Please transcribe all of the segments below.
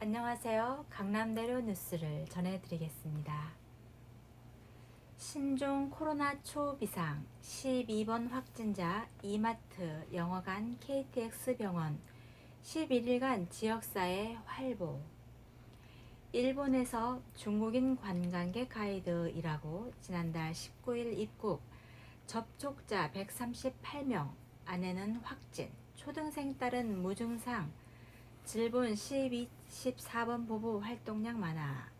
안녕하세요. 강남대로 뉴스를 전해드리겠습니다. 신종 코로나 초비상 12번 확진자 이마트, 영화관, KTX 병원 11일간 지역사회 활보. 일본에서 중국인 관광객 가이드이라고 지난달 19일 입국, 접촉자 138명, 아내는 확진, 초등생 딸은 무증상, 질본 14번 부부 활동량 많아.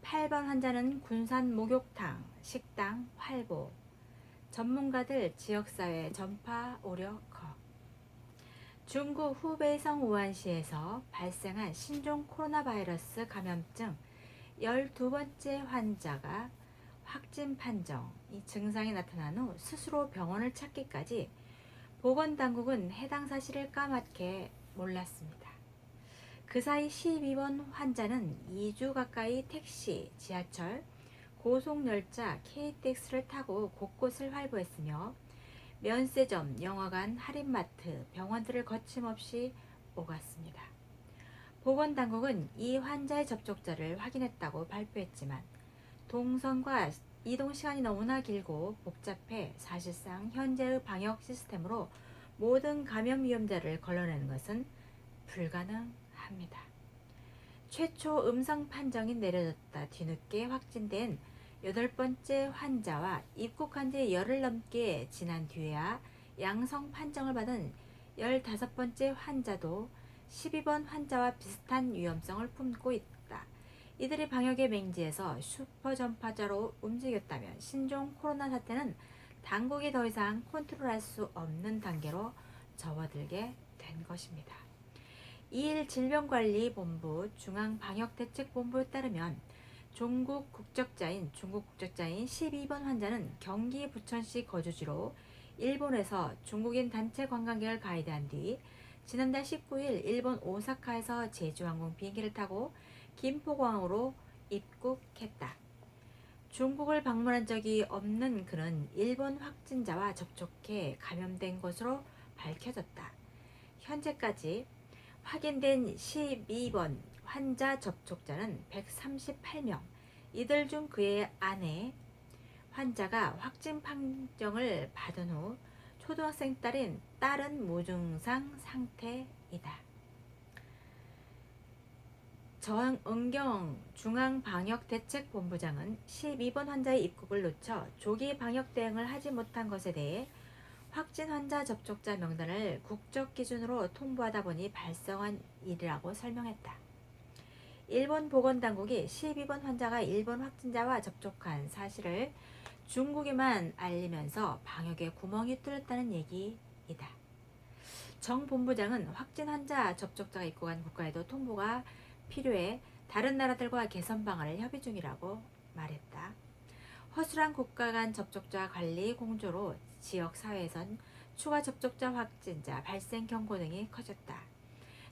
8번 환자는 군산 목욕탕, 식당 활보. 전문가들 지역사회 전파 우려 커. 중국 후베이성 우한시에서 발생한 신종 코로나 바이러스 감염증 12번째 환자가 확진 판정. 이 증상이 나타난 후 스스로 병원을 찾기까지 보건당국은 해당 사실을 까맣게 몰랐습니다. 그 사이 12번 환자는 2주 가까이 택시, 지하철, 고속열차, KTX를 타고 곳곳을 활보했으며 면세점, 영화관, 할인마트, 병원들을 거침없이 오갔습니다. 보건당국은 이 환자의 접촉자를 확인했다고 발표했지만 동선과 이동시간이 너무나 길고 복잡해 사실상 현재의 방역 시스템으로 모든 감염 위험자를 걸러내는 것은 불가능합니다. 최초 음성 판정이 내려졌다 뒤늦게 확진된 8번째 환자와 입국한 지 열흘 넘게 지난 뒤에야 양성 판정을 받은 15번째 환자도 12번 환자와 비슷한 위험성을 품고 있다. 이들이 방역의 맹지에서 슈퍼전파자로 움직였다면 신종 코로나 사태는 당국이 더 이상 컨트롤할 수 없는 단계로 접어들게 된 것입니다. 2일 질병관리본부 중앙방역대책본부에 따르면 중국 국적자인 12번 환자는 경기 부천시 거주지로 일본에서 중국인 단체 관광객을 가이드한 뒤 지난달 19일 일본 오사카에서 제주항공 비행기를 타고 김포공항으로 입국했다. 중국을 방문한 적이 없는 그는 일본 확진자와 접촉해 감염된 것으로 밝혀졌다. 현재까지 확인된 12번 환자 접촉자는 138명, 이들 중 그의 아내 환자가 확진 판정을 받은 후 초등학생 딸은 무증상 상태이다. 정은경 중앙방역대책본부장은 12번 환자의 입국을 놓쳐 조기 방역 대응을 하지 못한 것에 대해 확진 환자 접촉자 명단을 국적 기준으로 통보하다 보니 발생한 일이라고 설명했다. 일본 보건당국이 12번 환자가 일본 확진자와 접촉한 사실을 중국에만 알리면서 방역에 구멍이 뚫렸다는 얘기이다. 정 본부장은 확진 환자 접촉자가 입국한 국가에도 통보가 필요해 다른 나라들과 개선 방안을 협의 중이라고 말했다. 허술한 국가 간 접촉자 관리 공조로 지역 사회에선 추가 접촉자 확진자 발생 경고 등이 커졌다.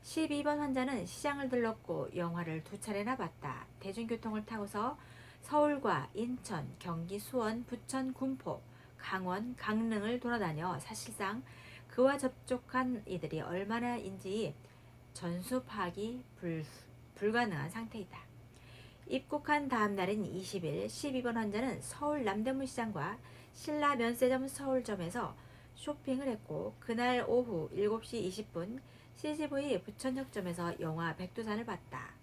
12번 환자는 시장을 들렀고 영화를 2차례나 봤다. 대중교통을 타고서 서울과 인천, 경기, 수원, 부천, 군포, 강원, 강릉을 돌아다녀 사실상 그와 접촉한 이들이 얼마나인지 전수 파악이 불가능한 상태이다. 입국한 다음 날인 20일 12번 환자는 서울 남대문 시장과 신라 면세점 서울점에서 쇼핑을 했고 그날 오후 7시 20분 CGV 부천역점에서 영화 백두산을 봤다.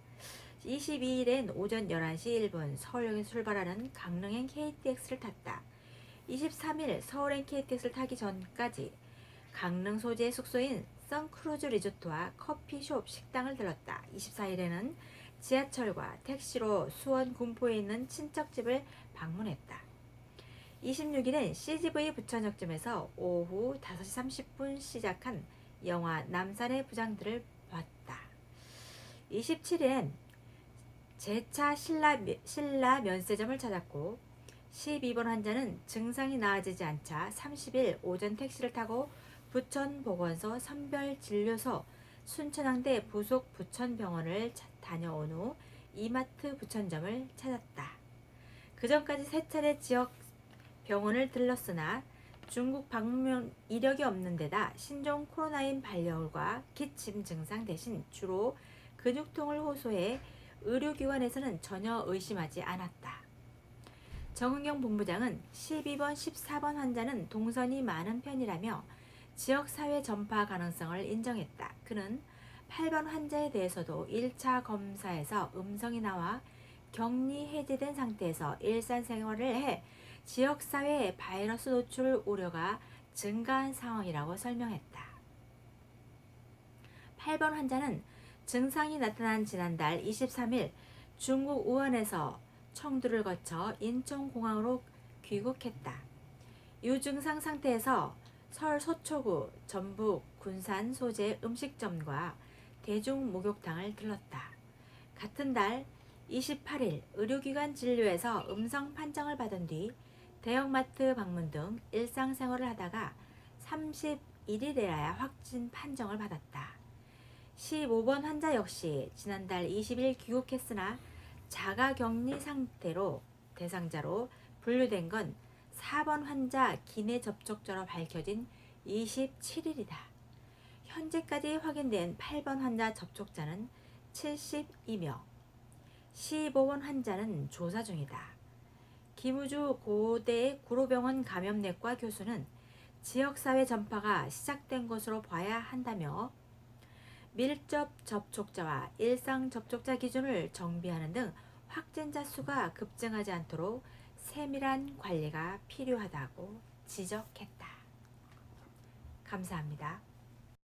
22일엔 오전 11시 1분 서울역에서 출발하는 강릉행 KTX를 탔다. 23일 서울행 KTX를 타기 전까지 강릉 소재의 숙소인 선크루즈 리조트와 커피숍, 식당을 들렀다. 24일에는 지하철과 택시로 수원 군포에 있는 친척집을 방문했다. 26일엔 CGV 부천역점에서 오후 5시 30분 시작한 영화 남산의 부장들을 봤다. 27일엔 재차 신라 면세점을 찾았고 12번 환자는 증상이 나아지지 않자 30일 오전 택시를 타고 부천보건소 선별진료소 순천항대 부속 부천병원을 다녀온 후 이마트 부천점을 찾았다. 그 전까지 3차례 지역 병원을 들렀으나 중국 방문 이력이 없는 데다 신종 코로나인 발열과 기침 증상 대신 주로 근육통을 호소해 의료기관에서는 전혀 의심하지 않았다. 정은경 본부장은 12번, 14번 환자는 동선이 많은 편이라며 지역사회 전파 가능성을 인정했다. 그는 8번 환자에 대해서도 1차 검사에서 음성이 나와 격리 해제된 상태에서 일상생활을 해 지역사회의 바이러스 노출 우려가 증가한 상황이라고 설명했다. 8번 환자는 증상이 나타난 지난달 23일 중국 우한에서 청두를 거쳐 인천공항으로 귀국했다. 유증상 상태에서 서울 서초구, 전북, 군산 소재 음식점과 대중목욕탕을 들렀다. 같은 달 28일 의료기관 진료에서 음성 판정을 받은 뒤 대형마트 방문 등 일상생활을 하다가 31일에야 확진 판정을 받았다. 15번 환자 역시 지난달 20일 귀국했으나 자가격리 상태로 대상자로 분류된 건 4번 환자 기내 접촉자로 밝혀진 27일이다. 현재까지 확인된 8번 환자 접촉자는 72명, 15번 환자는 조사 중이다. 김우주 고대 구로병원 감염내과 교수는 지역사회 전파가 시작된 것으로 봐야 한다며 밀접 접촉자와 일상 접촉자 기준을 정비하는 등 확진자 수가 급증하지 않도록 세밀한 관리가 필요하다고 지적했다. 감사합니다.